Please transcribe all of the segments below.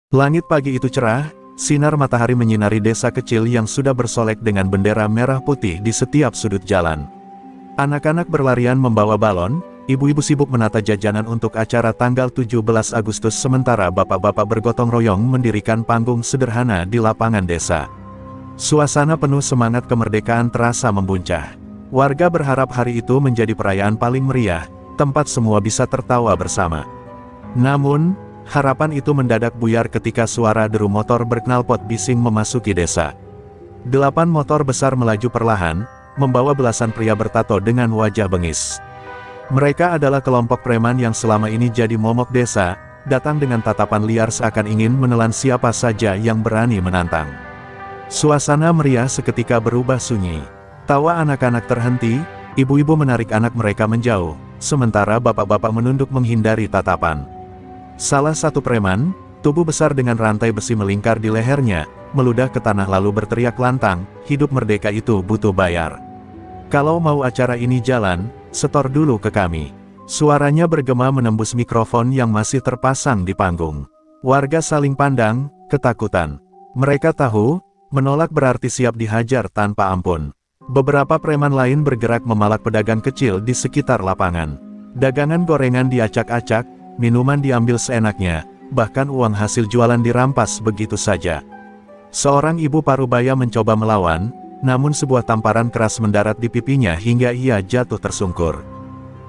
Langit pagi itu cerah, sinar matahari menyinari desa kecil yang sudah bersolek dengan bendera merah putih di setiap sudut jalan. Anak-anak berlarian membawa balon, ibu-ibu sibuk menata jajanan untuk acara tanggal 17 Agustus sementara bapak-bapak bergotong royong mendirikan panggung sederhana di lapangan desa. Suasana penuh semangat kemerdekaan terasa membuncah. Warga berharap hari itu menjadi perayaan paling meriah, tempat semua bisa tertawa bersama. Namun, harapan itu mendadak buyar ketika suara deru motor berknalpot bising memasuki desa. 8 motor besar melaju perlahan, membawa belasan pria bertato dengan wajah bengis. Mereka adalah kelompok preman yang selama ini jadi momok desa, datang dengan tatapan liar seakan ingin menelan siapa saja yang berani menantang. Suasana meriah seketika berubah sunyi. Tawa anak-anak terhenti, ibu-ibu menarik anak mereka menjauh, sementara bapak-bapak menunduk menghindari tatapan. Salah satu preman, tubuh besar dengan rantai besi melingkar di lehernya, meludah ke tanah lalu berteriak lantang, hidup merdeka itu butuh bayar. Kalau mau acara ini jalan, setor dulu ke kami. Suaranya bergema menembus mikrofon yang masih terpasang di panggung. Warga saling pandang, ketakutan. Mereka tahu, menolak berarti siap dihajar tanpa ampun. Beberapa preman lain bergerak memalak pedagang kecil di sekitar lapangan. Dagangan gorengan diacak-acak, minuman diambil seenaknya, bahkan uang hasil jualan dirampas begitu saja. Seorang ibu parubaya mencoba melawan, namun sebuah tamparan keras mendarat di pipinya hingga ia jatuh tersungkur.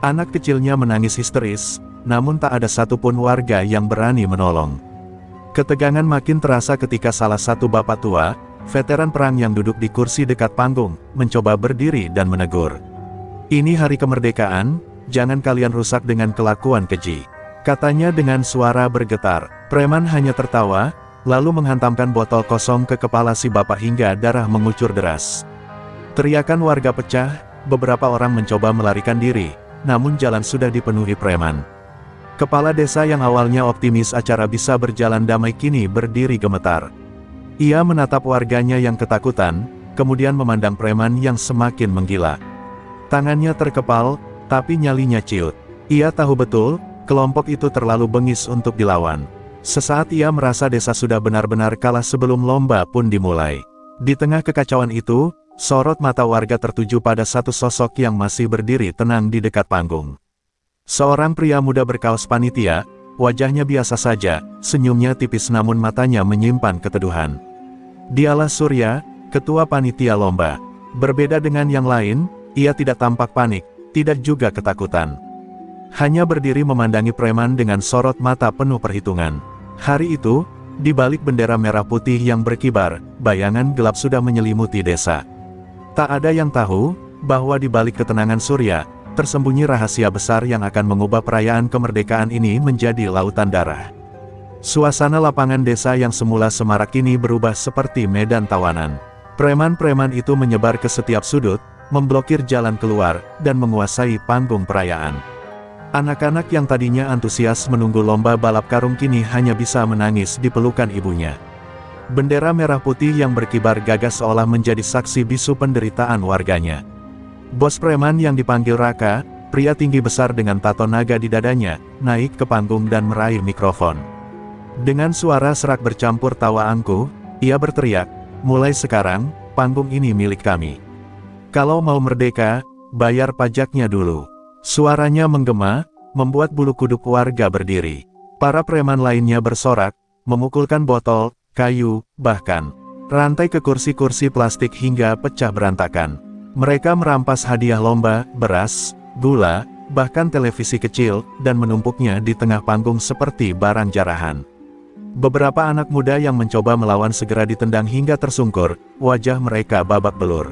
Anak kecilnya menangis histeris, namun tak ada satupun warga yang berani menolong. Ketegangan makin terasa ketika salah satu bapak tua, veteran perang yang duduk di kursi dekat panggung, mencoba berdiri dan menegur. "Ini hari kemerdekaan, jangan kalian rusak dengan kelakuan keji," katanya dengan suara bergetar. Preman hanya tertawa, lalu menghantamkan botol kosong ke kepala si bapak hingga darah mengucur deras. Teriakan warga pecah, beberapa orang mencoba melarikan diri, namun jalan sudah dipenuhi preman. Kepala desa yang awalnya optimis acara bisa berjalan damai kini berdiri gemetar. Ia menatap warganya yang ketakutan, kemudian memandang preman yang semakin menggila. Tangannya terkepal, tapi nyalinya ciut. Ia tahu betul, kelompok itu terlalu bengis untuk dilawan. Sesaat ia merasa desa sudah benar-benar kalah sebelum lomba pun dimulai. Di tengah kekacauan itu, sorot mata warga tertuju pada satu sosok yang masih berdiri tenang di dekat panggung. Seorang pria muda berkaos panitia, wajahnya biasa saja, senyumnya tipis namun matanya menyimpan keteduhan. Dialah Surya, ketua panitia lomba. Berbeda dengan yang lain, ia tidak tampak panik, tidak juga ketakutan. Hanya berdiri memandangi preman dengan sorot mata penuh perhitungan. Hari itu, di balik bendera merah putih yang berkibar, bayangan gelap sudah menyelimuti desa. Tak ada yang tahu, bahwa di balik ketenangan Surya, tersembunyi rahasia besar yang akan mengubah perayaan kemerdekaan ini menjadi lautan darah. Suasana lapangan desa yang semula semarak kini berubah seperti medan tawanan. Preman-preman itu menyebar ke setiap sudut, memblokir jalan keluar, dan menguasai panggung perayaan. Anak-anak yang tadinya antusias menunggu lomba balap karung kini hanya bisa menangis di pelukan ibunya. Bendera merah putih yang berkibar gagah seolah menjadi saksi bisu penderitaan warganya. Bos preman yang dipanggil Raka, pria tinggi besar dengan tato naga di dadanya, naik ke panggung dan meraih mikrofon. Dengan suara serak bercampur tawa angkuh, ia berteriak, "Mulai sekarang, panggung ini milik kami. Kalau mau merdeka, bayar pajaknya dulu." Suaranya menggema, membuat bulu kuduk warga berdiri. Para preman lainnya bersorak, memukulkan botol, kayu, bahkan rantai ke kursi-kursi plastik hingga pecah berantakan. Mereka merampas hadiah lomba, beras, gula, bahkan televisi kecil, dan menumpuknya di tengah panggung seperti barang jarahan. Beberapa anak muda yang mencoba melawan segera ditendang hingga tersungkur, wajah mereka babak belur.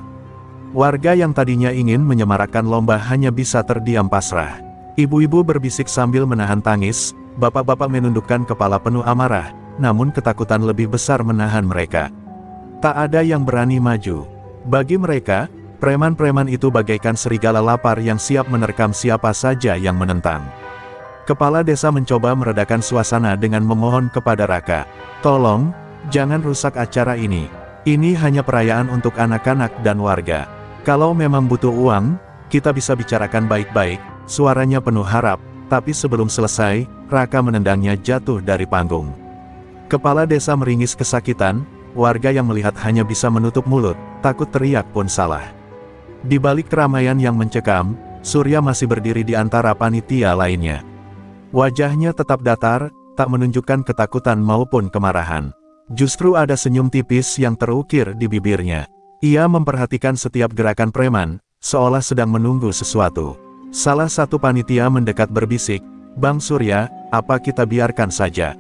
Warga yang tadinya ingin menyemarakkan lomba hanya bisa terdiam pasrah. Ibu-ibu berbisik sambil menahan tangis, bapak-bapak menundukkan kepala penuh amarah, namun ketakutan lebih besar menahan mereka. Tak ada yang berani maju. Bagi mereka, preman-preman itu bagaikan serigala lapar yang siap menerkam siapa saja yang menentang. Kepala desa mencoba meredakan suasana dengan memohon kepada Raka, "Tolong, jangan rusak acara ini. Ini hanya perayaan untuk anak-anak dan warga. Kalau memang butuh uang, kita bisa bicarakan baik-baik." Suaranya penuh harap, tapi sebelum selesai, Raka menendangnya jatuh dari panggung. Kepala desa meringis kesakitan, warga yang melihat hanya bisa menutup mulut, takut teriak pun salah. Di balik keramaian yang mencekam, Surya masih berdiri di antara panitia lainnya. Wajahnya tetap datar, tak menunjukkan ketakutan maupun kemarahan. Justru ada senyum tipis yang terukir di bibirnya. Ia memperhatikan setiap gerakan preman, seolah sedang menunggu sesuatu. Salah satu panitia mendekat berbisik, "Bang Surya, apa kita biarkan saja?"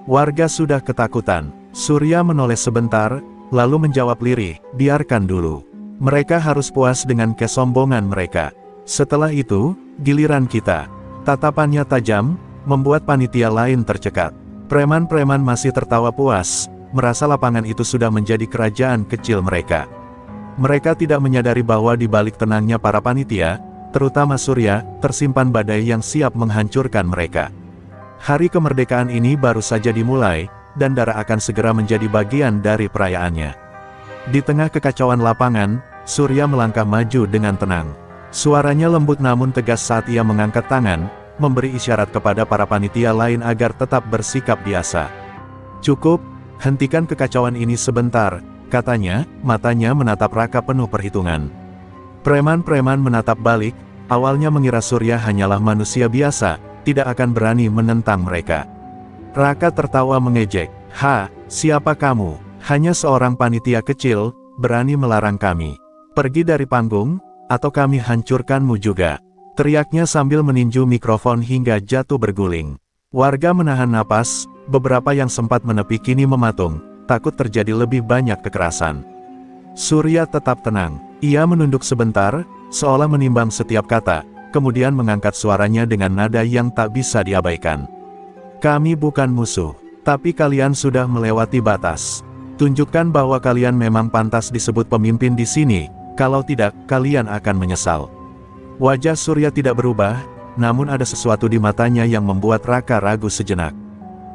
Warga sudah ketakutan. Surya menoleh sebentar, lalu menjawab lirih, "Biarkan dulu. Mereka harus puas dengan kesombongan mereka. Setelah itu, giliran kita." Tatapannya tajam, membuat panitia lain tercekat. Preman-preman masih tertawa puas, merasa lapangan itu sudah menjadi kerajaan kecil mereka. Mereka tidak menyadari bahwa di balik tenangnya para panitia, terutama Surya, tersimpan badai yang siap menghancurkan mereka. Hari kemerdekaan ini baru saja dimulai, dan Dara akan segera menjadi bagian dari perayaannya. Di tengah kekacauan lapangan, Surya melangkah maju dengan tenang. Suaranya lembut namun tegas saat ia mengangkat tangan, memberi isyarat kepada para panitia lain agar tetap bersikap biasa. "Cukup, hentikan kekacauan ini sebentar," katanya, matanya menatap Raka penuh perhitungan. Preman-preman menatap balik, awalnya mengira Surya hanyalah manusia biasa, tidak akan berani menentang mereka. Raka tertawa mengejek, Siapa kamu? Hanya seorang panitia kecil, berani melarang kami. Pergi dari panggung, atau kami hancurkanmu juga." Teriaknya sambil meninju mikrofon hingga jatuh berguling. Warga menahan napas, beberapa yang sempat menepi kini mematung, takut terjadi lebih banyak kekerasan. Surya tetap tenang. Ia menunduk sebentar, seolah menimbang setiap kata, kemudian mengangkat suaranya dengan nada yang tak bisa diabaikan. "Kami bukan musuh, tapi kalian sudah melewati batas. Tunjukkan bahwa kalian memang pantas disebut pemimpin di sini, kalau tidak, kalian akan menyesal." Wajah Surya tidak berubah, namun ada sesuatu di matanya yang membuat Raka ragu sejenak.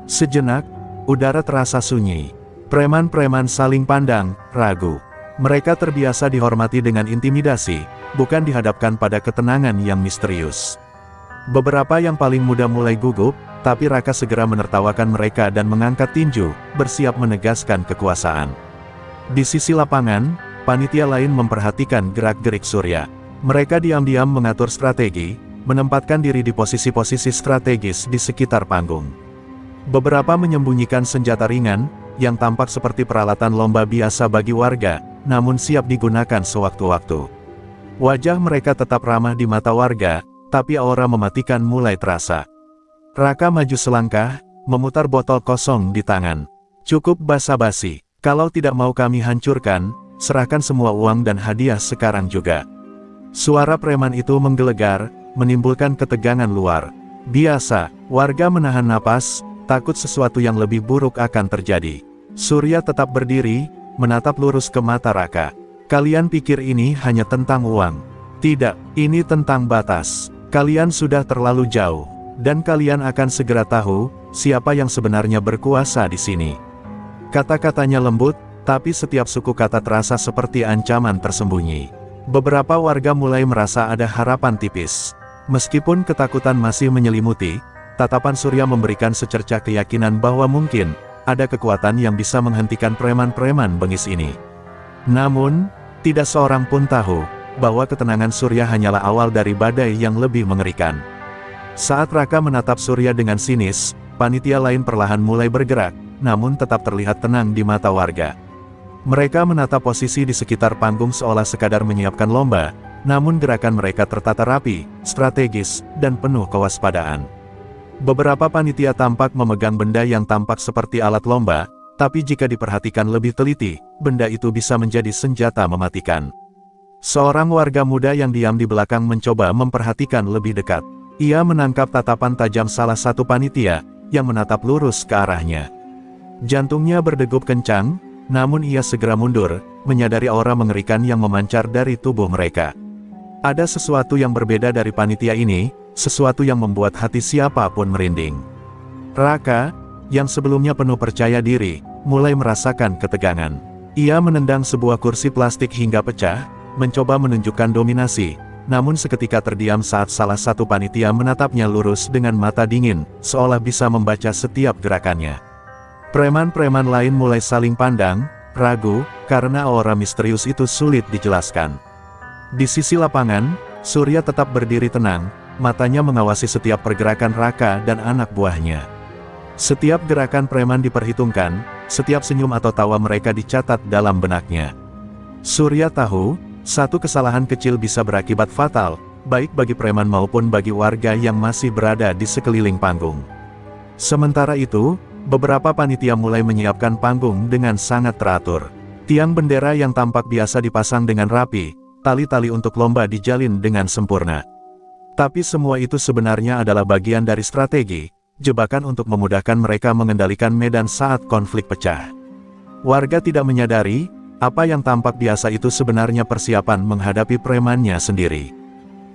Sejenak, udara terasa sunyi. Preman-preman saling pandang, ragu. Mereka terbiasa dihormati dengan intimidasi, bukan dihadapkan pada ketenangan yang misterius. Beberapa yang paling muda mulai gugup, tapi Raka segera menertawakan mereka dan mengangkat tinju, bersiap menegaskan kekuasaan. Di sisi lapangan, panitia lain memperhatikan gerak-gerik Surya. Mereka diam-diam mengatur strategi, menempatkan diri di posisi-posisi strategis di sekitar panggung. Beberapa menyembunyikan senjata ringan, yang tampak seperti peralatan lomba biasa bagi warga, namun siap digunakan sewaktu-waktu. Wajah mereka tetap ramah di mata warga, tapi aura mematikan mulai terasa. Raka maju selangkah, memutar botol kosong di tangan. "Cukup basa-basi, kalau tidak mau kami hancurkan, serahkan semua uang dan hadiah sekarang juga." Suara preman itu menggelegar, menimbulkan ketegangan luar biasa. Warga menahan napas, takut sesuatu yang lebih buruk akan terjadi. Surya tetap berdiri, menatap lurus ke mata Raka. "Kalian pikir ini hanya tentang uang? Tidak, ini tentang batas. Kalian sudah terlalu jauh, dan kalian akan segera tahu siapa yang sebenarnya berkuasa di sini." Kata-katanya lembut, tapi setiap suku kata terasa seperti ancaman tersembunyi. Beberapa warga mulai merasa ada harapan tipis. Meskipun ketakutan masih menyelimuti, tatapan Surya memberikan secercah keyakinan bahwa mungkin ada kekuatan yang bisa menghentikan preman-preman bengis ini. Namun, tidak seorang pun tahu bahwa ketenangan Surya hanyalah awal dari badai yang lebih mengerikan. Saat Raka menatap Surya dengan sinis, panitia lain perlahan mulai bergerak, namun tetap terlihat tenang di mata warga. Mereka menatap posisi di sekitar panggung seolah sekadar menyiapkan lomba, namun gerakan mereka tertata rapi, strategis, dan penuh kewaspadaan. Beberapa panitia tampak memegang benda yang tampak seperti alat lomba, tapi jika diperhatikan lebih teliti, benda itu bisa menjadi senjata mematikan. Seorang warga muda yang diam di belakang mencoba memperhatikan lebih dekat. Ia menangkap tatapan tajam salah satu panitia, yang menatap lurus ke arahnya. Jantungnya berdegup kencang, namun ia segera mundur, menyadari aura mengerikan yang memancar dari tubuh mereka. Ada sesuatu yang berbeda dari panitia ini, sesuatu yang membuat hati siapapun merinding. Raka, yang sebelumnya penuh percaya diri, mulai merasakan ketegangan. Ia menendang sebuah kursi plastik hingga pecah, mencoba menunjukkan dominasi, namun seketika terdiam saat salah satu panitia menatapnya lurus dengan mata dingin, seolah bisa membaca setiap gerakannya. Preman-preman lain mulai saling pandang, ragu, karena aura misterius itu sulit dijelaskan. Di sisi lapangan, Surya tetap berdiri tenang, matanya mengawasi setiap pergerakan Raka dan anak buahnya. Setiap gerakan preman diperhitungkan, setiap senyum atau tawa mereka dicatat dalam benaknya. Surya tahu, satu kesalahan kecil bisa berakibat fatal, baik bagi preman maupun bagi warga yang masih berada di sekeliling panggung. Sementara itu, beberapa panitia mulai menyiapkan panggung dengan sangat teratur. Tiang bendera yang tampak biasa dipasang dengan rapi, tali-tali untuk lomba dijalin dengan sempurna. Tapi semua itu sebenarnya adalah bagian dari strategi, jebakan untuk memudahkan mereka mengendalikan medan saat konflik pecah. Warga tidak menyadari, apa yang tampak biasa itu sebenarnya persiapan menghadapi premannya sendiri.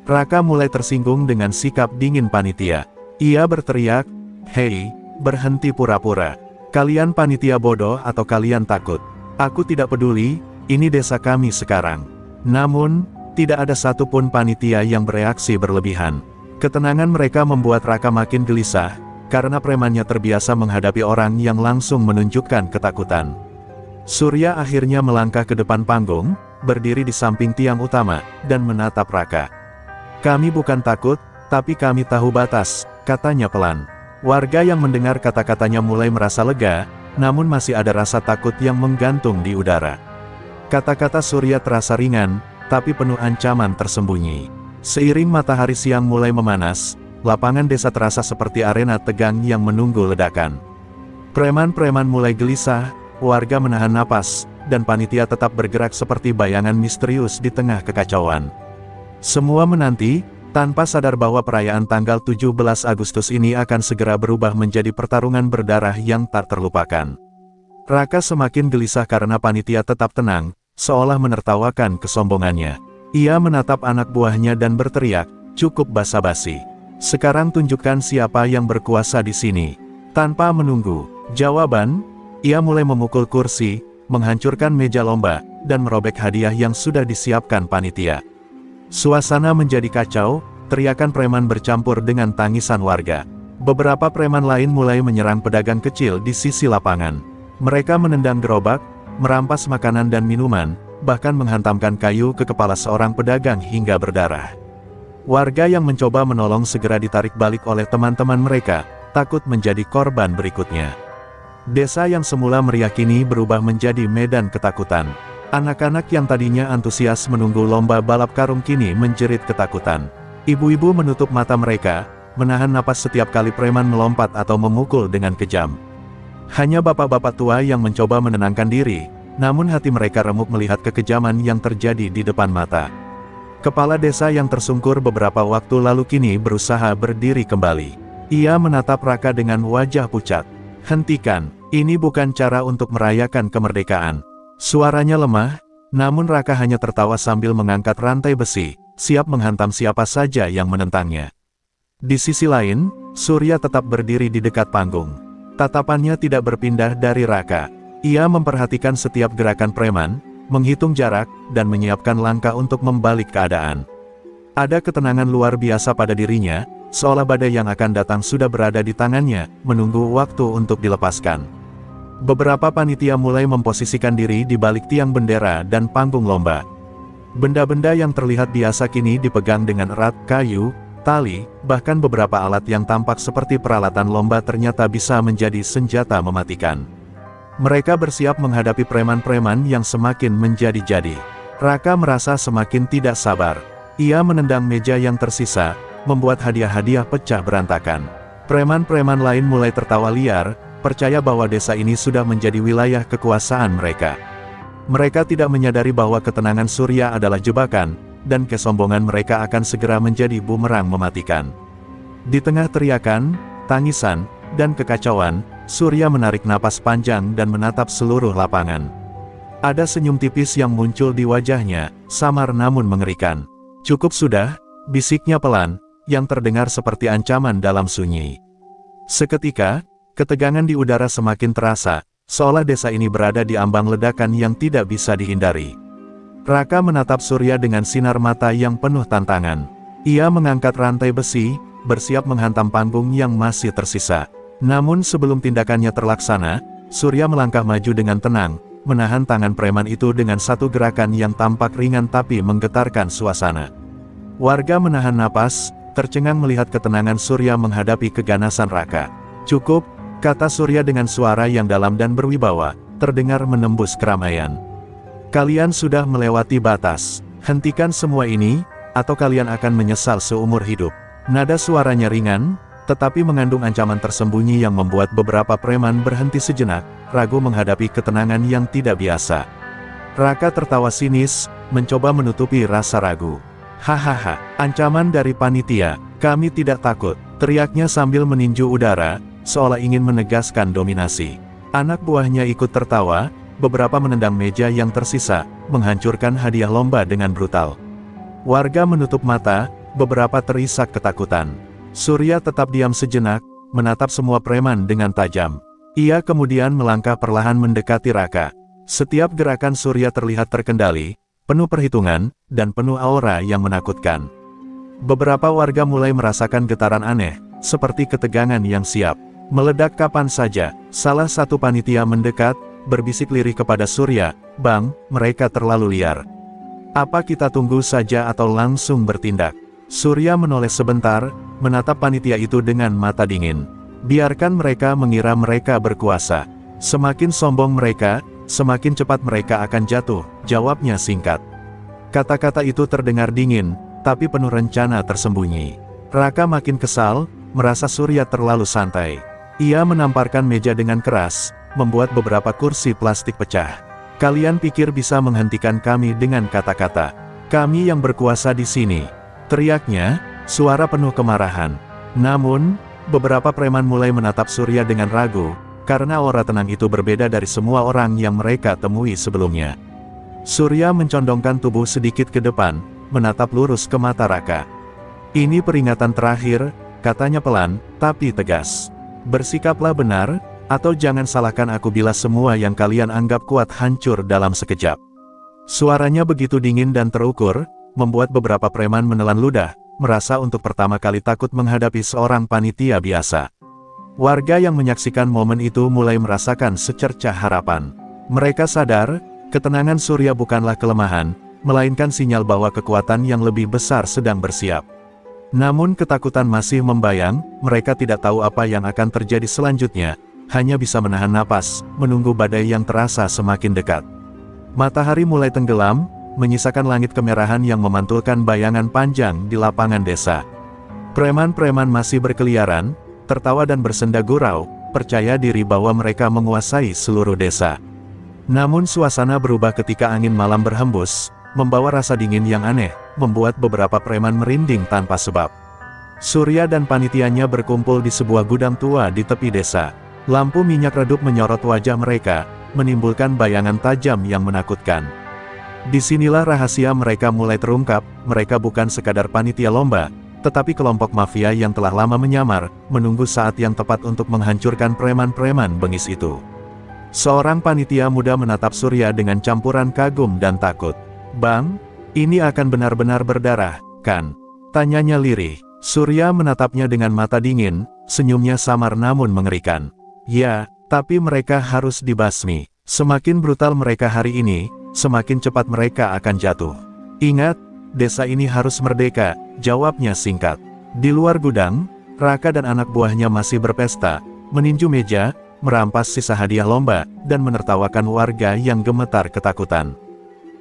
Raka mulai tersinggung dengan sikap dingin panitia. Ia berteriak, "Hei, berhenti pura-pura. Kalian panitia bodoh atau kalian takut? Aku tidak peduli, ini desa kami sekarang." Namun, tidak ada satupun panitia yang bereaksi berlebihan. Ketenangan mereka membuat Raka makin gelisah, karena premannya terbiasa menghadapi orang yang langsung menunjukkan ketakutan. Surya akhirnya melangkah ke depan panggung, berdiri di samping tiang utama, dan menatap Raka. "Kami bukan takut, tapi kami tahu batas," katanya pelan. Warga yang mendengar kata-katanya mulai merasa lega, namun masih ada rasa takut yang menggantung di udara. Kata-kata Surya terasa ringan, tapi penuh ancaman tersembunyi. Seiring matahari siang mulai memanas, lapangan desa terasa seperti arena tegang yang menunggu ledakan. Preman-preman mulai gelisah, warga menahan napas, dan panitia tetap bergerak seperti bayangan misterius di tengah kekacauan. Semua menanti, tanpa sadar bahwa perayaan tanggal 17 Agustus ini akan segera berubah menjadi pertarungan berdarah yang tak terlupakan. Raka semakin gelisah karena panitia tetap tenang, seolah menertawakan kesombongannya. Ia menatap anak buahnya dan berteriak, "Cukup basa-basi. Sekarang tunjukkan siapa yang berkuasa di sini." Tanpa menunggu jawaban, ia mulai memukul kursi, menghancurkan meja lomba, dan merobek hadiah yang sudah disiapkan panitia. Suasana menjadi kacau, teriakan preman bercampur dengan tangisan warga. Beberapa preman lain mulai menyerang pedagang kecil di sisi lapangan. Mereka menendang gerobak, merampas makanan dan minuman, bahkan menghantamkan kayu ke kepala seorang pedagang hingga berdarah. Warga yang mencoba menolong segera ditarik balik oleh teman-teman mereka, takut menjadi korban berikutnya. Desa yang semula meriah kini berubah menjadi medan ketakutan. Anak-anak yang tadinya antusias menunggu lomba balap karung kini menjerit ketakutan. Ibu-ibu menutup mata mereka, menahan napas setiap kali preman melompat atau memukul dengan kejam. Hanya bapak-bapak tua yang mencoba menenangkan diri, namun hati mereka remuk melihat kekejaman yang terjadi di depan mata. Kepala desa yang tersungkur beberapa waktu lalu kini berusaha berdiri kembali. Ia menatap Raka dengan wajah pucat. "Hentikan, ini bukan cara untuk merayakan kemerdekaan." Suaranya lemah, namun Raka hanya tertawa sambil mengangkat rantai besi, siap menghantam siapa saja yang menentangnya. Di sisi lain, Surya tetap berdiri di dekat panggung. Tatapannya tidak berpindah dari Raka. Ia memperhatikan setiap gerakan preman, menghitung jarak, dan menyiapkan langkah untuk membalik keadaan. Ada ketenangan luar biasa pada dirinya, seolah badai yang akan datang sudah berada di tangannya, menunggu waktu untuk dilepaskan. Beberapa panitia mulai memposisikan diri di balik tiang bendera dan panggung lomba. Benda-benda yang terlihat biasa kini dipegang dengan erat, kayu, tali, bahkan beberapa alat yang tampak seperti peralatan lomba ternyata bisa menjadi senjata mematikan. Mereka bersiap menghadapi preman-preman yang semakin menjadi-jadi. Raka merasa semakin tidak sabar. Ia menendang meja yang tersisa, membuat hadiah-hadiah pecah berantakan. Preman-preman lain mulai tertawa liar, percaya bahwa desa ini sudah menjadi wilayah kekuasaan mereka. Mereka tidak menyadari bahwa ketenangan Surya adalah jebakan, dan kesombongan mereka akan segera menjadi bumerang mematikan. Di tengah teriakan, tangisan, dan kekacauan, Surya menarik napas panjang dan menatap seluruh lapangan. Ada senyum tipis yang muncul di wajahnya, samar namun mengerikan. "Cukup sudah," bisiknya pelan, yang terdengar seperti ancaman dalam sunyi. Seketika, ketegangan di udara semakin terasa, seolah desa ini berada di ambang ledakan yang tidak bisa dihindari. Raka menatap Surya dengan sinar mata yang penuh tantangan. Ia mengangkat rantai besi, bersiap menghantam panggung yang masih tersisa. Namun sebelum tindakannya terlaksana, Surya melangkah maju dengan tenang, menahan tangan preman itu dengan satu gerakan yang tampak ringan tapi menggetarkan suasana. Warga menahan napas, tercengang melihat ketenangan Surya menghadapi keganasan Raka. "Cukup," kata Surya dengan suara yang dalam dan berwibawa, terdengar menembus keramaian. "Kalian sudah melewati batas. Hentikan semua ini, atau kalian akan menyesal seumur hidup." Nada suaranya ringan, tetapi mengandung ancaman tersembunyi yang membuat beberapa preman berhenti sejenak, ragu menghadapi ketenangan yang tidak biasa. Raka tertawa sinis, mencoba menutupi rasa ragu. "Hahaha, ancaman dari panitia, kami tidak takut," teriaknya sambil meninju udara, seolah ingin menegaskan dominasi. Anak buahnya ikut tertawa, beberapa menendang meja yang tersisa, menghancurkan hadiah lomba dengan brutal. Warga menutup mata, beberapa terisak ketakutan. Surya tetap diam sejenak, menatap semua preman dengan tajam. Ia kemudian melangkah perlahan mendekati Raka. Setiap gerakan Surya terlihat terkendali, penuh perhitungan, dan penuh aura yang menakutkan. Beberapa warga mulai merasakan getaran aneh, seperti ketegangan yang siap meledak kapan saja. Salah satu panitia mendekat, berbisik lirih kepada Surya, "Bang, mereka terlalu liar. Apa kita tunggu saja atau langsung bertindak?" Surya menoleh sebentar, menatap panitia itu dengan mata dingin. "Biarkan mereka mengira mereka berkuasa. Semakin sombong mereka, semakin cepat mereka akan jatuh," jawabnya singkat. Kata-kata itu terdengar dingin, tapi penuh rencana tersembunyi. Raka makin kesal, merasa Surya terlalu santai. Ia menamparkan meja dengan keras, membuat beberapa kursi plastik pecah. "Kalian pikir bisa menghentikan kami dengan kata-kata? Kami yang berkuasa di sini," teriaknya, suara penuh kemarahan. Namun, beberapa preman mulai menatap Surya dengan ragu, karena aura tenang itu berbeda dari semua orang yang mereka temui sebelumnya. Surya mencondongkan tubuh sedikit ke depan, menatap lurus ke mata Raka. "Ini peringatan terakhir," katanya pelan, tapi tegas. "Bersikaplah benar, atau jangan salahkan aku bila semua yang kalian anggap kuat hancur dalam sekejap." Suaranya begitu dingin dan terukur, membuat beberapa preman menelan ludah, merasa untuk pertama kali takut menghadapi seorang panitia biasa. Warga yang menyaksikan momen itu mulai merasakan secercah harapan. Mereka sadar, ketenangan Surya bukanlah kelemahan, melainkan sinyal bahwa kekuatan yang lebih besar sedang bersiap. Namun ketakutan masih membayang, mereka tidak tahu apa yang akan terjadi selanjutnya, hanya bisa menahan napas, menunggu badai yang terasa semakin dekat. Matahari mulai tenggelam, menyisakan langit kemerahan yang memantulkan bayangan panjang di lapangan desa. Preman-preman masih berkeliaran, tertawa dan bersenda gurau, percaya diri bahwa mereka menguasai seluruh desa. Namun suasana berubah ketika angin malam berhembus, membawa rasa dingin yang aneh, membuat beberapa preman merinding tanpa sebab. Surya dan panitianya berkumpul di sebuah gudang tua di tepi desa. Lampu minyak redup menyorot wajah mereka, menimbulkan bayangan tajam yang menakutkan. Disinilah rahasia mereka mulai terungkap, mereka bukan sekadar panitia lomba, tetapi kelompok mafia yang telah lama menyamar, menunggu saat yang tepat untuk menghancurkan preman-preman bengis itu. Seorang panitia muda menatap Surya dengan campuran kagum dan takut. "Bang, ini akan benar-benar berdarah, kan?" tanyanya lirih. Surya menatapnya dengan mata dingin, senyumnya samar namun mengerikan. "Ya, tapi mereka harus dibasmi. Semakin brutal mereka hari ini, semakin cepat mereka akan jatuh. Ingat, desa ini harus merdeka," jawabnya singkat. Di luar gudang, Raka dan anak buahnya masih berpesta, meninju meja, merampas sisa hadiah lomba, dan menertawakan warga yang gemetar ketakutan.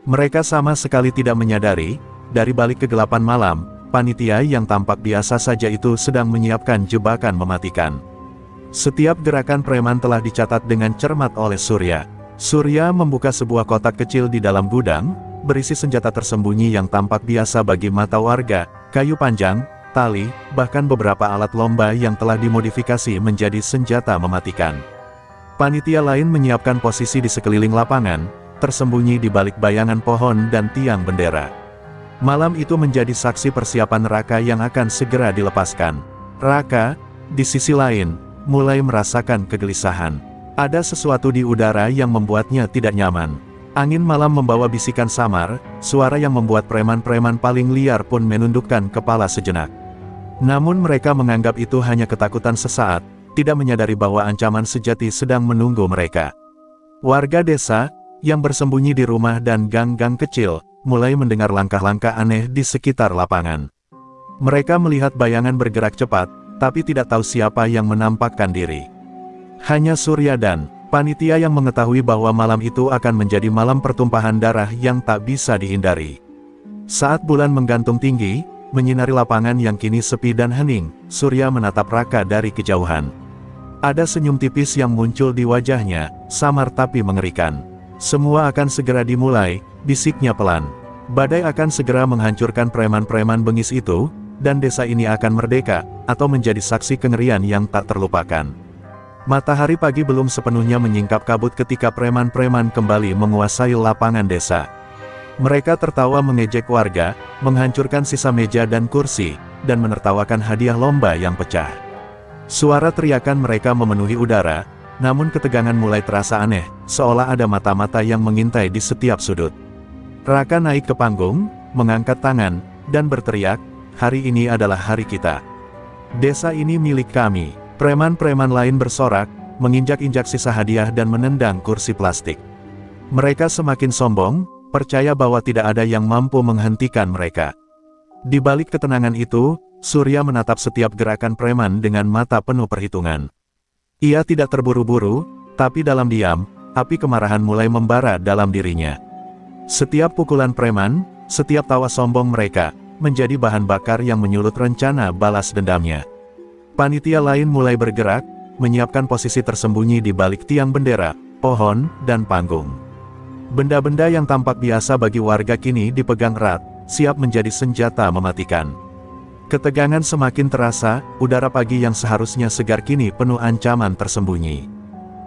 Mereka sama sekali tidak menyadari, dari balik kegelapan malam, panitia yang tampak biasa saja itu sedang menyiapkan jebakan mematikan. Setiap gerakan preman telah dicatat dengan cermat oleh Surya. Surya membuka sebuah kotak kecil di dalam gudang, berisi senjata tersembunyi yang tampak biasa bagi mata warga, kayu panjang, tali, bahkan beberapa alat lomba yang telah dimodifikasi menjadi senjata mematikan. Panitia lain menyiapkan posisi di sekeliling lapangan, tersembunyi di balik bayangan pohon dan tiang bendera. Malam itu menjadi saksi persiapan Raka yang akan segera dilepaskan. Raka, di sisi lain, mulai merasakan kegelisahan. Ada sesuatu di udara yang membuatnya tidak nyaman. Angin malam membawa bisikan samar, suara yang membuat preman-preman paling liar pun menundukkan kepala sejenak. Namun mereka menganggap itu hanya ketakutan sesaat, tidak menyadari bahwa ancaman sejati sedang menunggu mereka. Warga desa, yang bersembunyi di rumah dan gang-gang kecil, mulai mendengar langkah-langkah aneh di sekitar lapangan. Mereka melihat bayangan bergerak cepat, tapi tidak tahu siapa yang menampakkan diri. Hanya Surya dan panitia yang mengetahui bahwa malam itu akan menjadi malam pertumpahan darah yang tak bisa dihindari. Saat bulan menggantung tinggi, menyinari lapangan yang kini sepi dan hening, Surya menatap Raka dari kejauhan. Ada senyum tipis yang muncul di wajahnya, samar tapi mengerikan. Semua akan segera dimulai, bisiknya pelan. Badai akan segera menghancurkan preman-preman bengis itu, dan desa ini akan merdeka, atau menjadi saksi kengerian yang tak terlupakan. Matahari pagi belum sepenuhnya menyingkap kabut ketika preman-preman kembali menguasai lapangan desa. Mereka tertawa mengejek warga, menghancurkan sisa meja dan kursi, dan menertawakan hadiah lomba yang pecah. Suara teriakan mereka memenuhi udara, namun ketegangan mulai terasa aneh, seolah ada mata-mata yang mengintai di setiap sudut. Raka naik ke panggung, mengangkat tangan, dan berteriak, "Hari ini adalah hari kita. Desa ini milik kami." Preman-preman lain bersorak, menginjak-injak sisa hadiah dan menendang kursi plastik. Mereka semakin sombong, percaya bahwa tidak ada yang mampu menghentikan mereka. Di balik ketenangan itu, Surya menatap setiap gerakan preman dengan mata penuh perhitungan. Ia tidak terburu-buru, tapi dalam diam, api kemarahan mulai membara dalam dirinya. Setiap pukulan preman, setiap tawa sombong mereka, menjadi bahan bakar yang menyulut rencana balas dendamnya. Panitia lain mulai bergerak, menyiapkan posisi tersembunyi di balik tiang bendera, pohon, dan panggung. Benda-benda yang tampak biasa bagi warga kini dipegang erat, siap menjadi senjata mematikan. Ketegangan semakin terasa, udara pagi yang seharusnya segar kini penuh ancaman tersembunyi.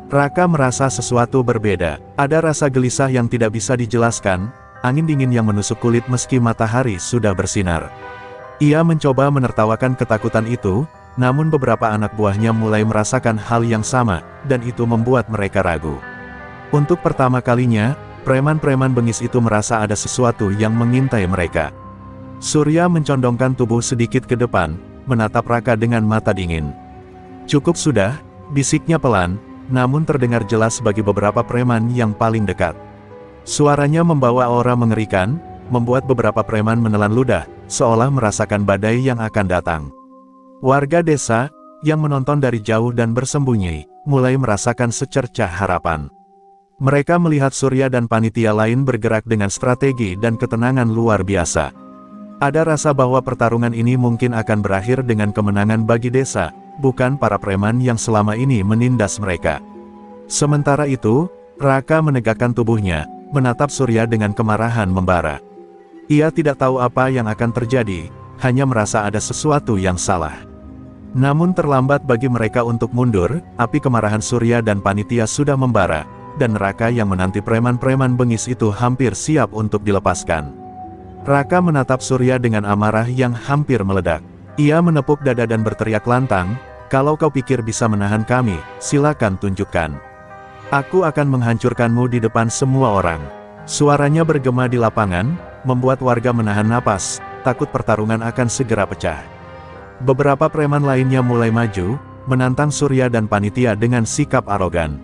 Raka merasa sesuatu berbeda, ada rasa gelisah yang tidak bisa dijelaskan, angin dingin yang menusuk kulit meski matahari sudah bersinar. Ia mencoba menertawakan ketakutan itu, namun beberapa anak buahnya mulai merasakan hal yang sama, dan itu membuat mereka ragu. Untuk pertama kalinya, preman-preman bengis itu merasa ada sesuatu yang mengintai mereka. Surya mencondongkan tubuh sedikit ke depan, menatap Raka dengan mata dingin. "Cukup sudah," bisiknya pelan, namun terdengar jelas bagi beberapa preman yang paling dekat. Suaranya membawa aura mengerikan, membuat beberapa preman menelan ludah, seolah merasakan badai yang akan datang. Warga desa, yang menonton dari jauh dan bersembunyi, mulai merasakan secercah harapan. Mereka melihat Surya dan panitia lain bergerak dengan strategi dan ketenangan luar biasa. Ada rasa bahwa pertarungan ini mungkin akan berakhir dengan kemenangan bagi desa, bukan para preman yang selama ini menindas mereka. Sementara itu, Raka menegakkan tubuhnya, menatap Surya dengan kemarahan membara. Ia tidak tahu apa yang akan terjadi, hanya merasa ada sesuatu yang salah. Namun terlambat bagi mereka untuk mundur, api kemarahan Surya dan panitia sudah membara, dan Raka yang menanti preman-preman bengis itu hampir siap untuk dilepaskan. Raka menatap Surya dengan amarah yang hampir meledak. Ia menepuk dada dan berteriak lantang, "Kalau kau pikir bisa menahan kami, silakan tunjukkan. Aku akan menghancurkanmu di depan semua orang." Suaranya bergema di lapangan, membuat warga menahan napas, takut pertarungan akan segera pecah. Beberapa preman lainnya mulai maju, menantang Surya dan panitia dengan sikap arogan.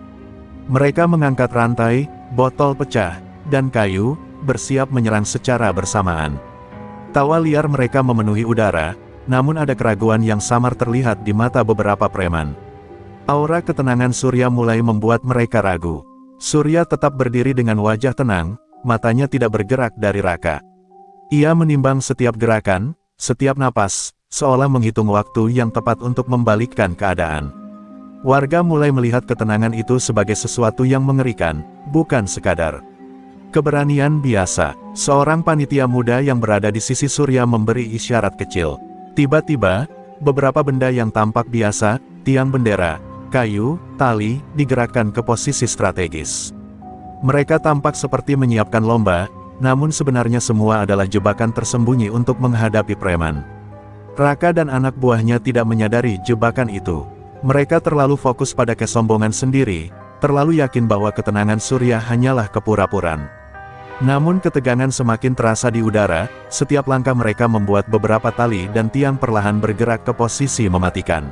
Mereka mengangkat rantai, botol pecah, dan kayu, bersiap menyerang secara bersamaan. Tawa liar mereka memenuhi udara, namun ada keraguan yang samar terlihat di mata beberapa preman. Aura ketenangan Surya mulai membuat mereka ragu. Surya tetap berdiri dengan wajah tenang, matanya tidak bergerak dari Raka. Ia menimbang setiap gerakan, setiap napas, seolah menghitung waktu yang tepat untuk membalikkan keadaan. Warga mulai melihat ketenangan itu sebagai sesuatu yang mengerikan, bukan sekadar keberanian biasa. Seorang panitia muda yang berada di sisi Surya memberi isyarat kecil. Tiba-tiba, beberapa benda yang tampak biasa, tiang bendera, kayu, tali, digerakkan ke posisi strategis. Mereka tampak seperti menyiapkan lomba, namun sebenarnya semua adalah jebakan tersembunyi untuk menghadapi preman. Raka dan anak buahnya tidak menyadari jebakan itu. Mereka terlalu fokus pada kesombongan sendiri, terlalu yakin bahwa ketenangan Surya hanyalah kepura-puraan. Namun ketegangan semakin terasa di udara, setiap langkah mereka membuat beberapa tali dan tiang perlahan bergerak ke posisi mematikan.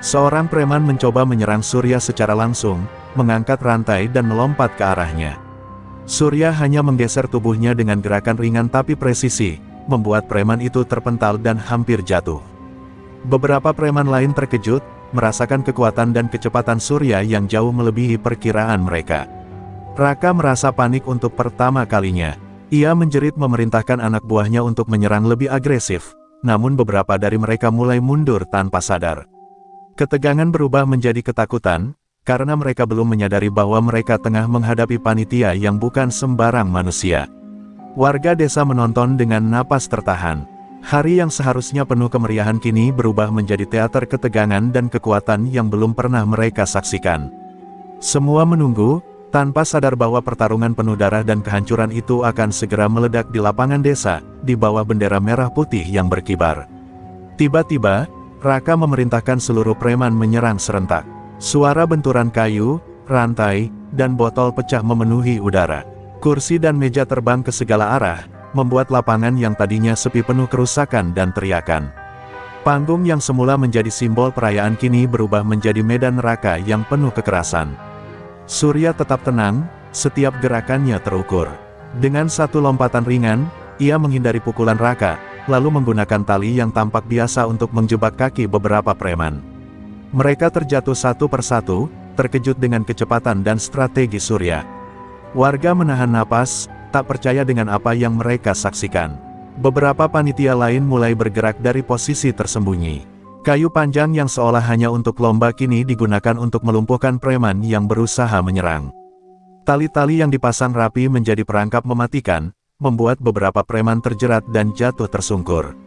Seorang preman mencoba menyerang Surya secara langsung, mengangkat rantai dan melompat ke arahnya. Surya hanya menggeser tubuhnya dengan gerakan ringan tapi presisi, membuat preman itu terpental dan hampir jatuh. Beberapa preman lain terkejut, merasakan kekuatan dan kecepatan Surya yang jauh melebihi perkiraan mereka. Raka merasa panik untuk pertama kalinya. Ia menjerit memerintahkan anak buahnya untuk menyerang lebih agresif, namun beberapa dari mereka mulai mundur tanpa sadar. Ketegangan berubah menjadi ketakutan, karena mereka belum menyadari bahwa mereka tengah menghadapi panitia yang bukan sembarang manusia. Warga desa menonton dengan napas tertahan. Hari yang seharusnya penuh kemeriahan kini berubah menjadi teater ketegangan dan kekuatan yang belum pernah mereka saksikan. Semua menunggu, tanpa sadar bahwa pertarungan penuh darah dan kehancuran itu akan segera meledak di lapangan desa, di bawah bendera merah putih yang berkibar. Tiba-tiba, Raka memerintahkan seluruh preman menyerang serentak. Suara benturan kayu, rantai, dan botol pecah memenuhi udara. Kursi dan meja terbang ke segala arah, membuat lapangan yang tadinya sepi penuh kerusakan dan teriakan. Panggung yang semula menjadi simbol perayaan kini berubah menjadi medan neraka yang penuh kekerasan. Surya tetap tenang, setiap gerakannya terukur. Dengan satu lompatan ringan, ia menghindari pukulan Raka, lalu menggunakan tali yang tampak biasa untuk menjebak kaki beberapa preman. Mereka terjatuh satu persatu, terkejut dengan kecepatan dan strategi Surya. Warga menahan napas, tak percaya dengan apa yang mereka saksikan. Beberapa panitia lain mulai bergerak dari posisi tersembunyi. Kayu panjang yang seolah hanya untuk lomba kini digunakan untuk melumpuhkan preman yang berusaha menyerang. Tali-tali yang dipasang rapi menjadi perangkap mematikan, membuat beberapa preman terjerat dan jatuh tersungkur.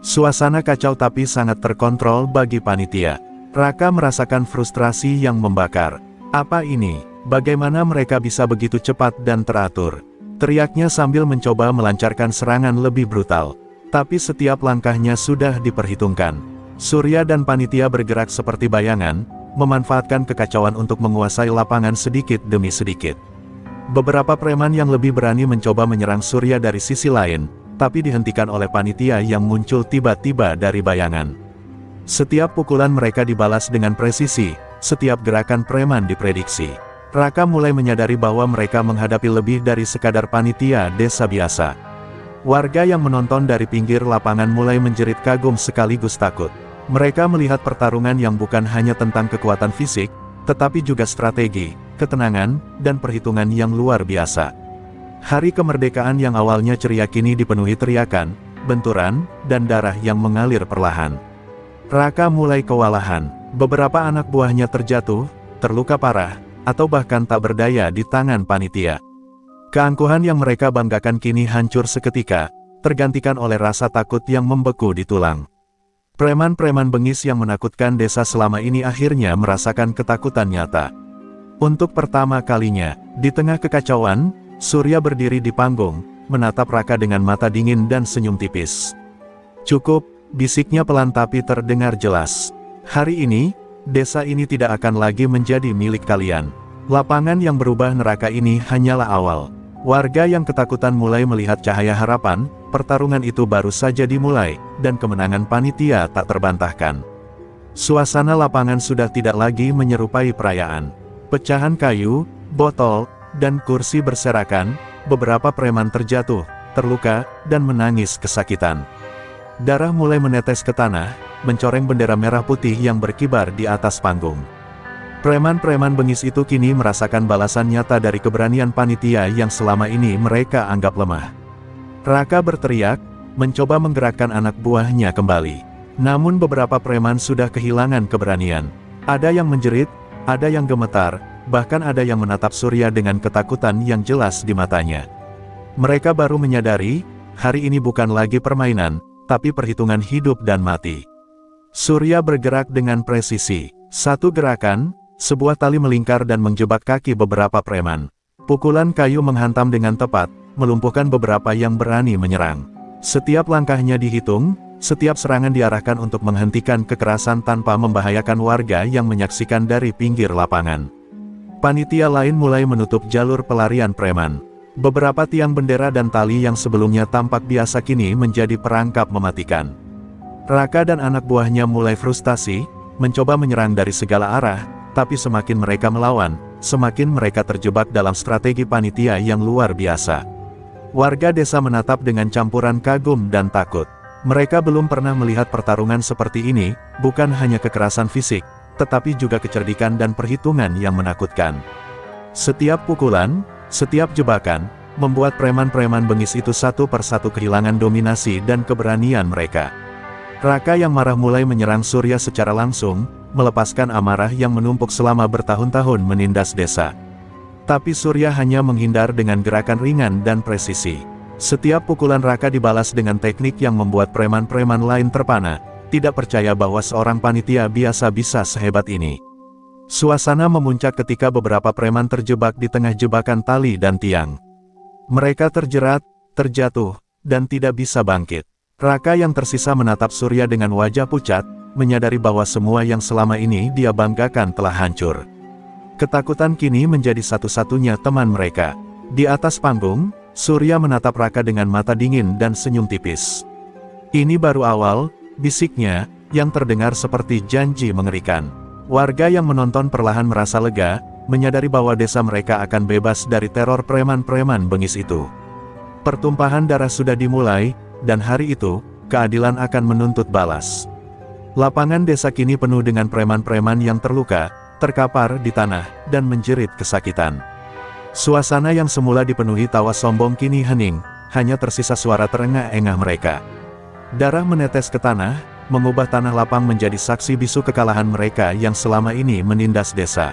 Suasana kacau tapi sangat terkontrol bagi panitia. Raka merasakan frustrasi yang membakar. Apa ini? Bagaimana mereka bisa begitu cepat dan teratur? Teriaknya sambil mencoba melancarkan serangan lebih brutal. Tapi setiap langkahnya sudah diperhitungkan. Surya dan panitia bergerak seperti bayangan, memanfaatkan kekacauan untuk menguasai lapangan sedikit demi sedikit. Beberapa preman yang lebih berani mencoba menyerang Surya dari sisi lain, tapi dihentikan oleh panitia yang muncul tiba-tiba dari bayangan. Setiap pukulan mereka dibalas dengan presisi, setiap gerakan preman diprediksi. Raka mulai menyadari bahwa mereka menghadapi lebih dari sekadar panitia desa biasa. Warga yang menonton dari pinggir lapangan mulai menjerit kagum sekaligus takut. Mereka melihat pertarungan yang bukan hanya tentang kekuatan fisik, tetapi juga strategi, ketenangan, dan perhitungan yang luar biasa. Hari kemerdekaan yang awalnya ceria kini dipenuhi teriakan, benturan, dan darah yang mengalir perlahan. Raka mulai kewalahan. Beberapa anak buahnya terjatuh, terluka parah, atau bahkan tak berdaya di tangan panitia. Keangkuhan yang mereka banggakan kini hancur seketika, tergantikan oleh rasa takut yang membeku di tulang. Preman-preman bengis yang menakutkan desa selama ini akhirnya merasakan ketakutan nyata. Untuk pertama kalinya, di tengah kekacauan, Surya berdiri di panggung, menatap Raka dengan mata dingin dan senyum tipis. "Cukup," bisiknya pelan tapi terdengar jelas. "Hari ini, desa ini tidak akan lagi menjadi milik kalian. Lapangan yang berubah neraka ini hanyalah awal." Warga yang ketakutan mulai melihat cahaya harapan, pertarungan itu baru saja dimulai, dan kemenangan panitia tak terbantahkan. Suasana lapangan sudah tidak lagi menyerupai perayaan. Pecahan kayu, botol, dan kursi berserakan, beberapa preman terjatuh, terluka, dan menangis kesakitan. Darah mulai menetes ke tanah, mencoreng bendera merah putih yang berkibar di atas panggung. Preman-preman bengis itu kini merasakan balasan nyata dari keberanian panitia yang selama ini mereka anggap lemah. Raka berteriak, mencoba menggerakkan anak buahnya kembali. Namun beberapa preman sudah kehilangan keberanian. Ada yang menjerit, ada yang gemetar, bahkan ada yang menatap Surya dengan ketakutan yang jelas di matanya. Mereka baru menyadari, hari ini bukan lagi permainan, tapi perhitungan hidup dan mati. Surya bergerak dengan presisi. Satu gerakan, sebuah tali melingkar dan menjebak kaki beberapa preman. Pukulan kayu menghantam dengan tepat, melumpuhkan beberapa yang berani menyerang. Setiap langkahnya dihitung, setiap serangan diarahkan untuk menghentikan kekerasan tanpa membahayakan warga yang menyaksikan dari pinggir lapangan. Panitia lain mulai menutup jalur pelarian preman. Beberapa tiang bendera dan tali yang sebelumnya tampak biasa kini menjadi perangkap mematikan. Raka dan anak buahnya mulai frustasi, mencoba menyerang dari segala arah, tapi semakin mereka melawan, semakin mereka terjebak dalam strategi panitia yang luar biasa. Warga desa menatap dengan campuran kagum dan takut. Mereka belum pernah melihat pertarungan seperti ini, bukan hanya kekerasan fisik, tetapi juga kecerdikan dan perhitungan yang menakutkan. Setiap pukulan, setiap jebakan, membuat preman-preman bengis itu satu persatu kehilangan dominasi dan keberanian mereka. Raka yang marah mulai menyerang Surya secara langsung, melepaskan amarah yang menumpuk selama bertahun-tahun menindas desa. Tapi Surya hanya menghindar dengan gerakan ringan dan presisi. Setiap pukulan Raka dibalas dengan teknik yang membuat preman-preman lain terpana, tidak percaya bahwa seorang panitia biasa bisa sehebat ini. Suasana memuncak ketika beberapa preman terjebak di tengah jebakan tali dan tiang. Mereka terjerat, terjatuh, dan tidak bisa bangkit. Raka yang tersisa menatap Surya dengan wajah pucat, menyadari bahwa semua yang selama ini dia banggakan telah hancur. Ketakutan kini menjadi satu-satunya teman mereka. Di atas panggung, Surya menatap Raka dengan mata dingin dan senyum tipis. "Ini baru awal," bisiknya, yang terdengar seperti janji mengerikan. Warga yang menonton perlahan merasa lega, menyadari bahwa desa mereka akan bebas dari teror preman-preman bengis itu. Pertumpahan darah sudah dimulai, dan hari itu, keadilan akan menuntut balas. Lapangan desa kini penuh dengan preman-preman yang terluka, terkapar di tanah, dan menjerit kesakitan. Suasana yang semula dipenuhi tawa sombong kini hening, hanya tersisa suara terengah-engah mereka. Darah menetes ke tanah, mengubah tanah lapang menjadi saksi bisu kekalahan mereka yang selama ini menindas desa.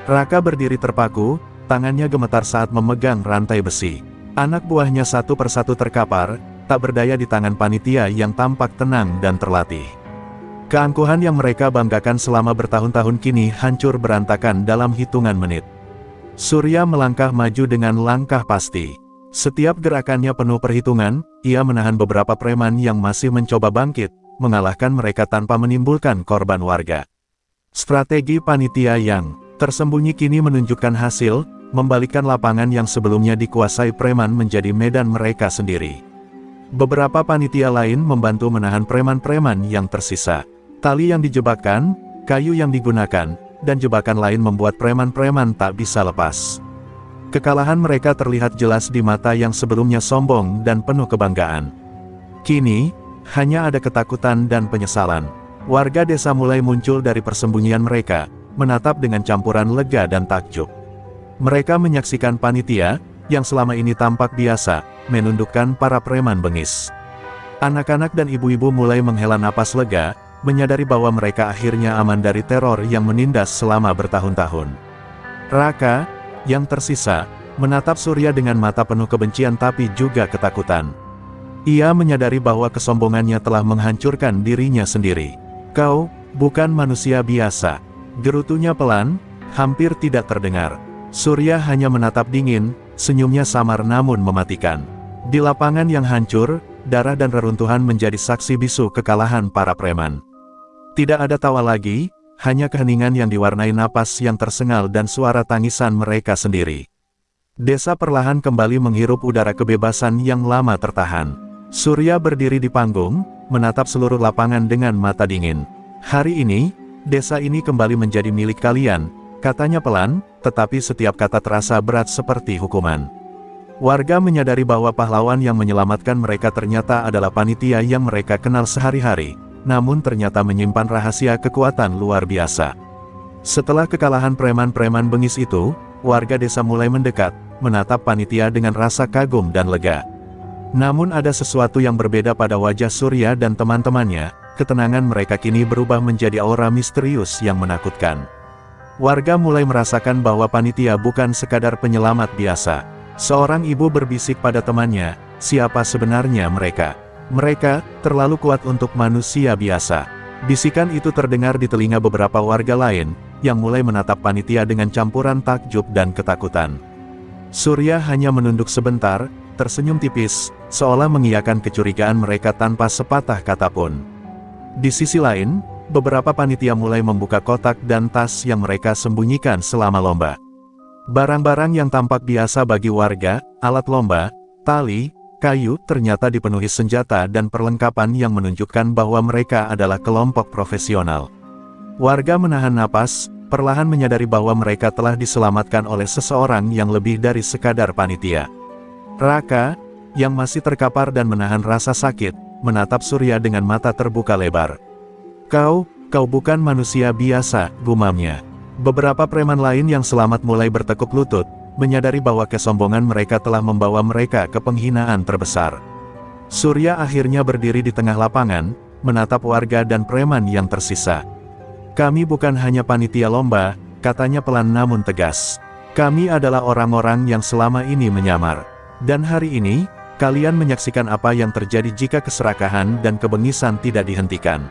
Raka berdiri terpaku, tangannya gemetar saat memegang rantai besi. Anak buahnya satu persatu terkapar, tak berdaya di tangan panitia yang tampak tenang dan terlatih. Keangkuhan yang mereka banggakan selama bertahun-tahun kini hancur berantakan dalam hitungan menit. Surya melangkah maju dengan langkah pasti. Setiap gerakannya penuh perhitungan, ia menahan beberapa preman yang masih mencoba bangkit, mengalahkan mereka tanpa menimbulkan korban warga. Strategi panitia yang tersembunyi kini menunjukkan hasil, membalikkan lapangan yang sebelumnya dikuasai preman menjadi medan mereka sendiri. Beberapa panitia lain membantu menahan preman-preman yang tersisa. Tali yang dijebakkan, kayu yang digunakan, dan jebakan lain membuat preman-preman tak bisa lepas. Kekalahan mereka terlihat jelas di mata yang sebelumnya sombong dan penuh kebanggaan. Kini, hanya ada ketakutan dan penyesalan. Warga desa mulai muncul dari persembunyian mereka, menatap dengan campuran lega dan takjub. Mereka menyaksikan panitia, yang selama ini tampak biasa, menundukkan para preman bengis. Anak-anak dan ibu-ibu mulai menghela napas lega, menyadari bahwa mereka akhirnya aman dari teror yang menindas selama bertahun-tahun. Raka, yang tersisa, menatap Surya dengan mata penuh kebencian tapi juga ketakutan. Ia menyadari bahwa kesombongannya telah menghancurkan dirinya sendiri. "Kau, bukan manusia biasa," gerutunya pelan, hampir tidak terdengar. Surya hanya menatap dingin, senyumnya samar namun mematikan. Di lapangan yang hancur, darah dan reruntuhan menjadi saksi bisu kekalahan para preman. Tidak ada tawa lagi, hanya keheningan yang diwarnai napas yang tersengal dan suara tangisan mereka sendiri. Desa perlahan kembali menghirup udara kebebasan yang lama tertahan. Surya berdiri di panggung, menatap seluruh lapangan dengan mata dingin. "Hari ini, desa ini kembali menjadi milik kalian," katanya pelan, tetapi setiap kata terasa berat seperti hukuman. Warga menyadari bahwa pahlawan yang menyelamatkan mereka ternyata adalah panitia yang mereka kenal sehari-hari, namun ternyata menyimpan rahasia kekuatan luar biasa. Setelah kekalahan preman-preman bengis itu, warga desa mulai mendekat, menatap panitia dengan rasa kagum dan lega. Namun ada sesuatu yang berbeda pada wajah Surya dan teman-temannya, ketenangan mereka kini berubah menjadi aura misterius yang menakutkan. Warga mulai merasakan bahwa panitia bukan sekadar penyelamat biasa. Seorang ibu berbisik pada temannya, siapa sebenarnya mereka? Mereka, terlalu kuat untuk manusia biasa. Bisikan itu terdengar di telinga beberapa warga lain, yang mulai menatap panitia dengan campuran takjub dan ketakutan. Surya hanya menunduk sebentar, tersenyum tipis, seolah mengiyakan kecurigaan mereka tanpa sepatah kata pun. Di sisi lain, beberapa panitia mulai membuka kotak dan tas yang mereka sembunyikan selama lomba. Barang-barang yang tampak biasa bagi warga, alat lomba, tali, kayu, ternyata dipenuhi senjata dan perlengkapan yang menunjukkan bahwa mereka adalah kelompok profesional. Warga menahan napas, perlahan menyadari bahwa mereka telah diselamatkan oleh seseorang yang lebih dari sekadar panitia. Raka, yang masih terkapar dan menahan rasa sakit, menatap Surya dengan mata terbuka lebar. Kau bukan manusia biasa, gumamnya. Beberapa preman lain yang selamat mulai bertekuk lutut, menyadari bahwa kesombongan mereka telah membawa mereka ke penghinaan terbesar. Surya akhirnya berdiri di tengah lapangan, menatap warga dan preman yang tersisa. Kami bukan hanya panitia lomba, katanya pelan namun tegas. Kami adalah orang-orang yang selama ini menyamar. Dan hari ini, kalian menyaksikan apa yang terjadi jika keserakahan dan kebengisan tidak dihentikan.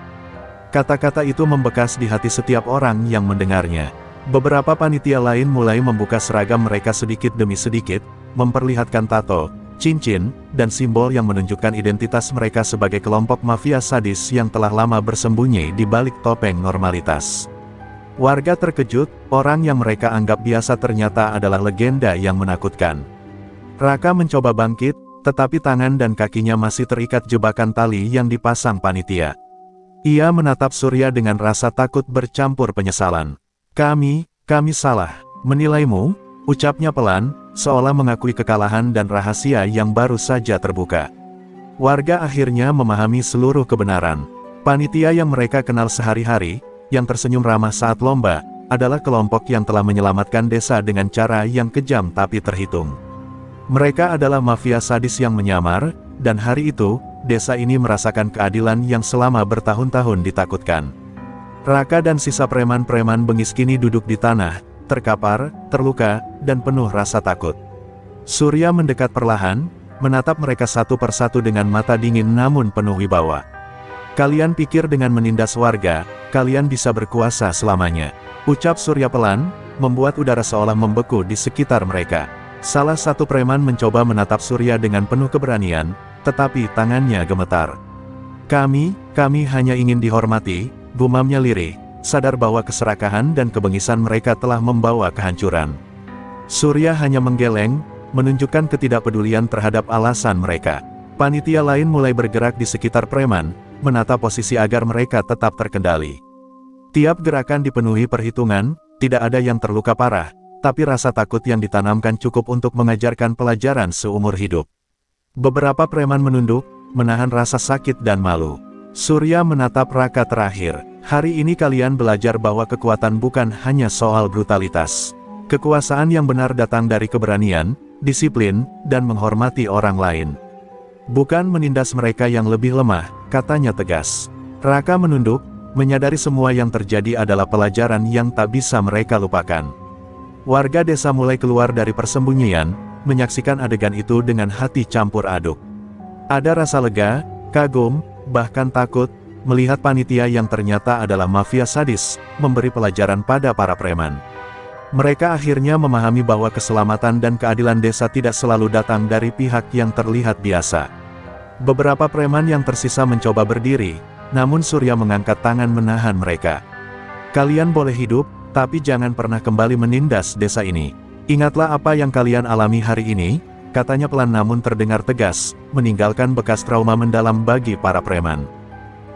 Kata-kata itu membekas di hati setiap orang yang mendengarnya. Beberapa panitia lain mulai membuka seragam mereka sedikit demi sedikit, memperlihatkan tato, cincin, dan simbol yang menunjukkan identitas mereka sebagai kelompok mafia sadis yang telah lama bersembunyi di balik topeng normalitas. Warga terkejut, orang yang mereka anggap biasa ternyata adalah legenda yang menakutkan. Raka mencoba bangkit, tetapi tangan dan kakinya masih terikat jebakan tali yang dipasang panitia. Ia menatap Surya dengan rasa takut bercampur penyesalan. Kami salah, menilaimu, ucapnya pelan, seolah mengakui kekalahan dan rahasia yang baru saja terbuka. Warga akhirnya memahami seluruh kebenaran. Panitia yang mereka kenal sehari-hari, yang tersenyum ramah saat lomba, adalah kelompok yang telah menyelamatkan desa dengan cara yang kejam tapi terhitung. Mereka adalah mafia sadis yang menyamar, dan hari itu, desa ini merasakan keadilan yang selama bertahun-tahun ditakutkan. Raka dan sisa preman-preman bengis kini duduk di tanah, terkapar, terluka, dan penuh rasa takut. Surya mendekat perlahan, menatap mereka satu persatu dengan mata dingin namun penuh wibawa. Kalian pikir dengan menindas warga, kalian bisa berkuasa selamanya. Ucap Surya pelan, membuat udara seolah membeku di sekitar mereka. Salah satu preman mencoba menatap Surya dengan penuh keberanian, tetapi tangannya gemetar. Kami hanya ingin dihormati, gumamnya lirih, sadar bahwa keserakahan dan kebengisan mereka telah membawa kehancuran. Surya hanya menggeleng, menunjukkan ketidakpedulian terhadap alasan mereka. Panitia lain mulai bergerak di sekitar preman, menata posisi agar mereka tetap terkendali. Tiap gerakan dipenuhi perhitungan, tidak ada yang terluka parah, tapi rasa takut yang ditanamkan cukup untuk mengajarkan pelajaran seumur hidup. Beberapa preman menunduk, menahan rasa sakit dan malu. Surya menatap Raka terakhir. Hari ini kalian belajar bahwa kekuatan bukan hanya soal brutalitas. Kekuasaan yang benar datang dari keberanian, disiplin, dan menghormati orang lain. Bukan menindas mereka yang lebih lemah, katanya tegas. Raka menunduk, menyadari semua yang terjadi adalah pelajaran yang tak bisa mereka lupakan. Warga desa mulai keluar dari persembunyian, menyaksikan adegan itu dengan hati campur aduk. Ada rasa lega, kagum, bahkan takut, melihat panitia yang ternyata adalah mafia sadis, memberi pelajaran pada para preman. Mereka akhirnya memahami bahwa keselamatan dan keadilan desa tidak selalu datang dari pihak yang terlihat biasa. Beberapa preman yang tersisa mencoba berdiri, namun Surya mengangkat tangan menahan mereka. Kalian boleh hidup, tapi jangan pernah kembali menindas desa ini. Ingatlah apa yang kalian alami hari ini, katanya pelan namun terdengar tegas, meninggalkan bekas trauma mendalam bagi para preman.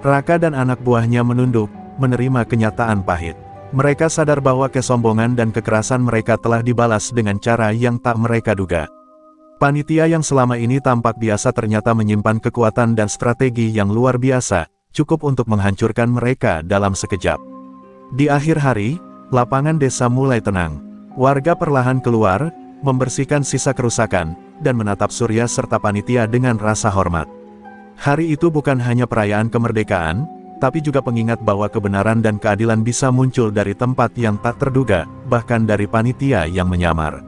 Raka dan anak buahnya menunduk, menerima kenyataan pahit. Mereka sadar bahwa kesombongan dan kekerasan mereka telah dibalas dengan cara yang tak mereka duga. Panitia yang selama ini tampak biasa ternyata menyimpan kekuatan dan strategi yang luar biasa, cukup untuk menghancurkan mereka dalam sekejap. Di akhir hari, lapangan desa mulai tenang. Warga perlahan keluar, membersihkan sisa kerusakan, dan menatap Surya serta panitia dengan rasa hormat. Hari itu bukan hanya perayaan kemerdekaan, tapi juga pengingat bahwa kebenaran dan keadilan bisa muncul dari tempat yang tak terduga, bahkan dari panitia yang menyamar.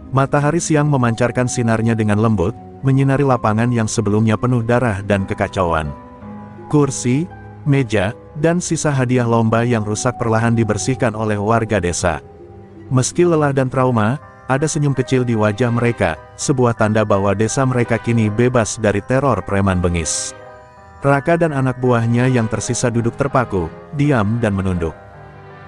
Matahari siang memancarkan sinarnya dengan lembut, menyinari lapangan yang sebelumnya penuh darah dan kekacauan. Kursi, meja, dan sisa hadiah lomba yang rusak perlahan dibersihkan oleh warga desa. Meski lelah dan trauma, ada senyum kecil di wajah mereka, sebuah tanda bahwa desa mereka kini bebas dari teror preman bengis. Raka dan anak buahnya yang tersisa duduk terpaku, diam dan menunduk.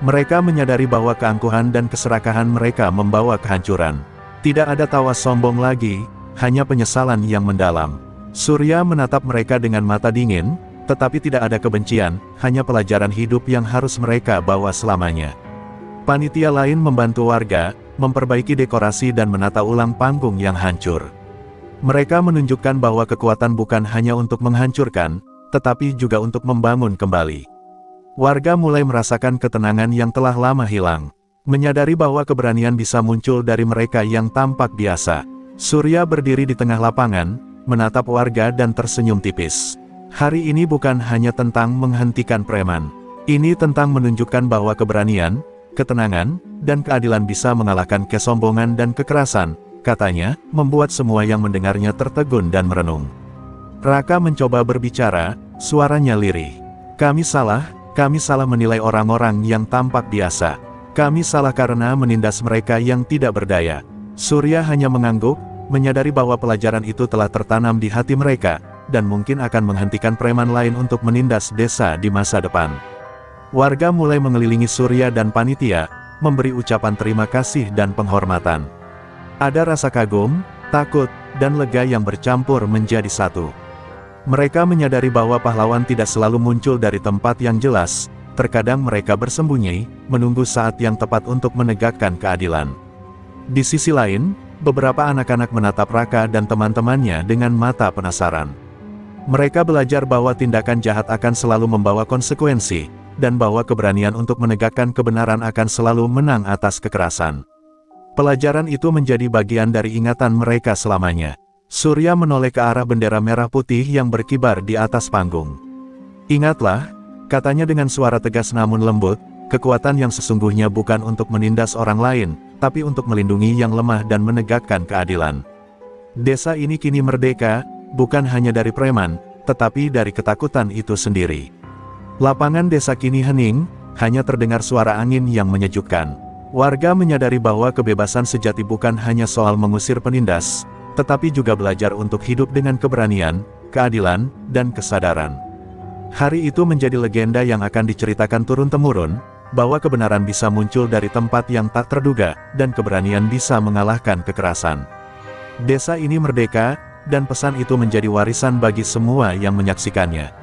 Mereka menyadari bahwa keangkuhan dan keserakahan mereka membawa kehancuran. Tidak ada tawa sombong lagi, hanya penyesalan yang mendalam. Surya menatap mereka dengan mata dingin, Tetapi tidak ada kebencian, hanya pelajaran hidup yang harus mereka bawa selamanya. Panitia lain membantu warga, memperbaiki dekorasi dan menata ulang panggung yang hancur. Mereka menunjukkan bahwa kekuatan bukan hanya untuk menghancurkan, tetapi juga untuk membangun kembali. Warga mulai merasakan ketenangan yang telah lama hilang. Menyadari bahwa keberanian bisa muncul dari mereka yang tampak biasa. Surya berdiri di tengah lapangan, menatap warga dan tersenyum tipis. Hari ini bukan hanya tentang menghentikan preman. Ini tentang menunjukkan bahwa keberanian, ketenangan, dan keadilan bisa mengalahkan kesombongan dan kekerasan, katanya, membuat semua yang mendengarnya tertegun dan merenung. Raka mencoba berbicara, suaranya lirih. Kami salah menilai orang-orang yang tampak biasa. Kami salah karena menindas mereka yang tidak berdaya. Surya hanya mengangguk, menyadari bahwa pelajaran itu telah tertanam di hati mereka, dan mungkin akan menghentikan preman lain untuk menindas desa di masa depan. Warga mulai mengelilingi Surya dan panitia, memberi ucapan terima kasih dan penghormatan. Ada rasa kagum, takut, dan lega yang bercampur menjadi satu. Mereka menyadari bahwa pahlawan tidak selalu muncul dari tempat yang jelas. Terkadang mereka bersembunyi, menunggu saat yang tepat untuk menegakkan keadilan. Di sisi lain, beberapa anak-anak menatap Raka dan teman-temannya dengan mata penasaran. Mereka belajar bahwa tindakan jahat akan selalu membawa konsekuensi, dan bahwa keberanian untuk menegakkan kebenaran akan selalu menang atas kekerasan. Pelajaran itu menjadi bagian dari ingatan mereka selamanya. Surya menoleh ke arah bendera merah putih yang berkibar di atas panggung. Ingatlah, katanya dengan suara tegas namun lembut, kekuatan yang sesungguhnya bukan untuk menindas orang lain, tapi untuk melindungi yang lemah dan menegakkan keadilan. Desa ini kini merdeka, bukan hanya dari preman, tetapi dari ketakutan itu sendiri. Lapangan desa kini hening, hanya terdengar suara angin yang menyejukkan. Warga menyadari bahwa kebebasan sejati bukan hanya soal mengusir penindas, tetapi juga belajar untuk hidup dengan keberanian, keadilan, dan kesadaran. Hari itu menjadi legenda yang akan diceritakan turun-temurun, bahwa kebenaran bisa muncul dari tempat yang tak terduga, dan keberanian bisa mengalahkan kekerasan. Desa ini merdeka, dan pesan itu menjadi warisan bagi semua yang menyaksikannya.